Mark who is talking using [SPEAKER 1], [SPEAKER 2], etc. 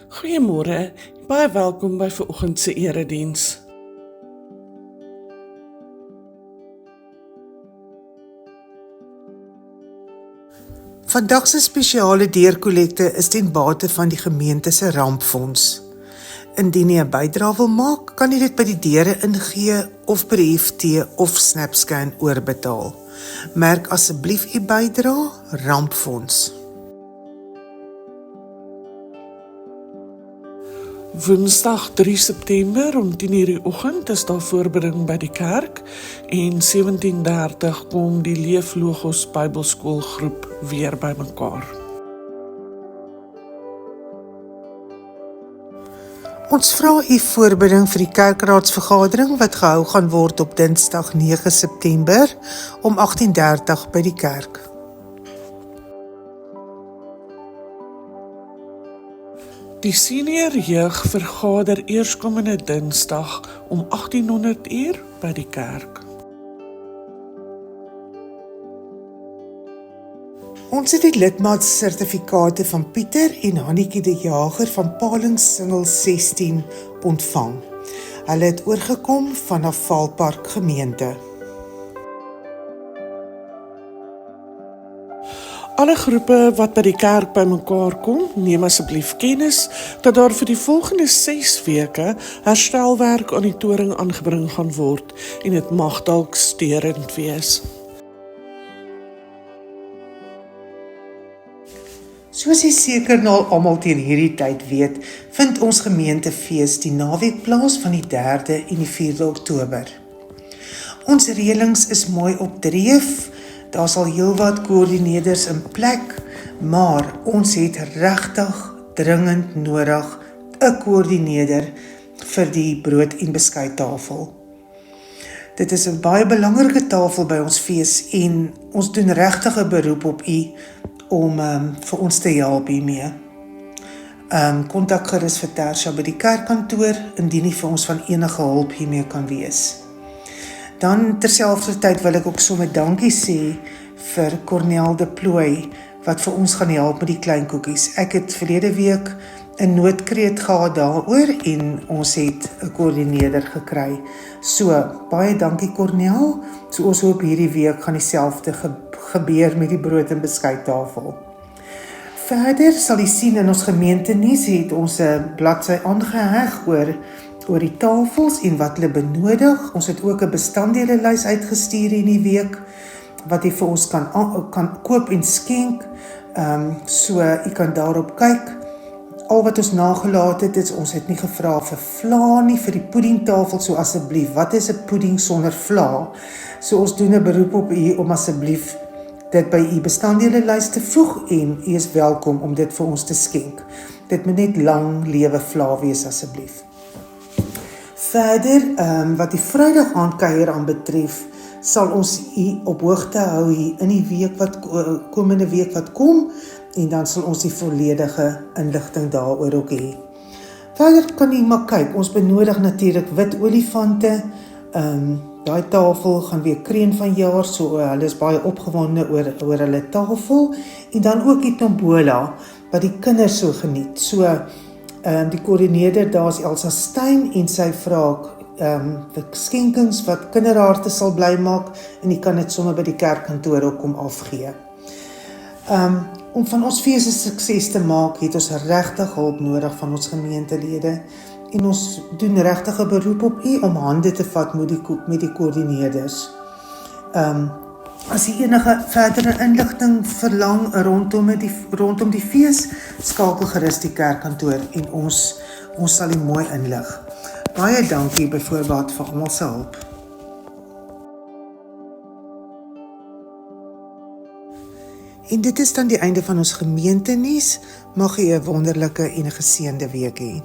[SPEAKER 1] Goeiemôre, baie welkom by vanoggend se erediens.
[SPEAKER 2] Vandag se spesiale deurkollekte is ten bate van die gemeente se rampfonds. Indien jy 'n bydrae wil maak, kan jy dit by die deure ingee of per EFT of SnapScan oorbetaal. Merk asseblief u bydrae Rampfonds.
[SPEAKER 1] Woensdag 3 September om 10:00 die oggend is daar voorbereiding by die kerk en 17:30 kom die Leef Logos Bybelskoolgroep weer bymekaar.
[SPEAKER 2] Ons vra u voorbereiding vir die kerkraadsvergadering wat gehou gaan word op Dinsdag 9 September om 18:30 by die kerk.
[SPEAKER 1] Die senior jeug vergader eerskomende Dinsdag om 1800 uur by die kerk.
[SPEAKER 2] Ons het die lidmaatsertifikate van Pieter en Hannetjie de Jager van Palingssingel 16 ontvang. Hulle het oorgekom vanaf Vaalpark gemeente.
[SPEAKER 1] Alle groepe wat by die kerk bymekaar kom, neem asseblief kennis dat daar vir die volgende 6 weke herstelwerk aan die toring aangebring gaan word en dit mag dalk sterend wees.
[SPEAKER 2] Soos jy seker nou almal teen hierdie tyd weet, vind ons gemeentefees die naweek plaas van die 3de en die 4de Oktober. Ons reëlings is mooi opdreef, daar sal heelwat koördineerders in plek, maar ons het regtig dringend nodig 'n koördineerder vir die brood en beskuittafel. Dit is 'n baie belangrike tafel by ons fees en ons doen regtig 'n beroep op u om vir ons te help hiermee. Kontak gerus vir Tersha by die kerkkantoor indien nie vir ons van enige hulp hiermee kan wees. Dan terselfdertyd wil ek ook sommer dankie sê vir Cornel de Plooi wat vir ons gaan help met die klein koekies. Ek het verlede week 'n noodkreet gehad daaroor en ons het 'n koördineerder gekry. So, baie dankie Cornel. So ons hoop hierdie week gaan dieselfde gebeur met die brood en beskuittafel. Verder sal jy sien in ons gemeentenuus het ons 'n bladsy aangeheg oor die tafels en wat hulle benodig. Ons het ook 'n bestanddelelys uitgestuur in die week wat jy vir ons kan koop en skenk. So jy kan daarop kyk. Al wat ons nagelaat het is ons het nie gevra vir vla nie vir die puddingtafel, so asseblief, wat is 'n pudding sonder vla? So ons doen 'n beroep op u om asseblief dit by u bestanddelelys te voeg en u is welkom om dit vir ons te skenk. Dit moet net lang lewe vla wees asseblief. Verder, wat die Vrydag aandkuier aanbetref, sal ons u op hoogte hou hier in die week komende week wat kom en dan sal ons die volledige inligting daaroor ook hê. Verder kan jy maar kyk, ons benodig natuurlik wit olifante. Daai tafel gaan weer kreun van jaar, so hulle is baie opgewonde oor hulle tafel en dan ook die tombola wat die kinders so geniet. So die koördineerder daar is Elsa Stein en sy vra skenkings wat kinderharte sal bly maak en jy kan dit sommer by die kerkkantoor ook kom afgee. Om van ons fees 'n sukses te maak, het ons regtig hulp nodig van ons gemeentelede en ons doen regtig 'n beroep op u om hande te vat met die koördineerders. As jy enige verdere inligting verlang rondom die fees, skakel gerus die kerkkantoor en ons sal u mooi inlig. Baie dankie byvoorbeeld vir almal se hulp. En dit is dan die einde van ons gemeentenuus. Mag u 'n wonderlike en 'n geseënde week hê.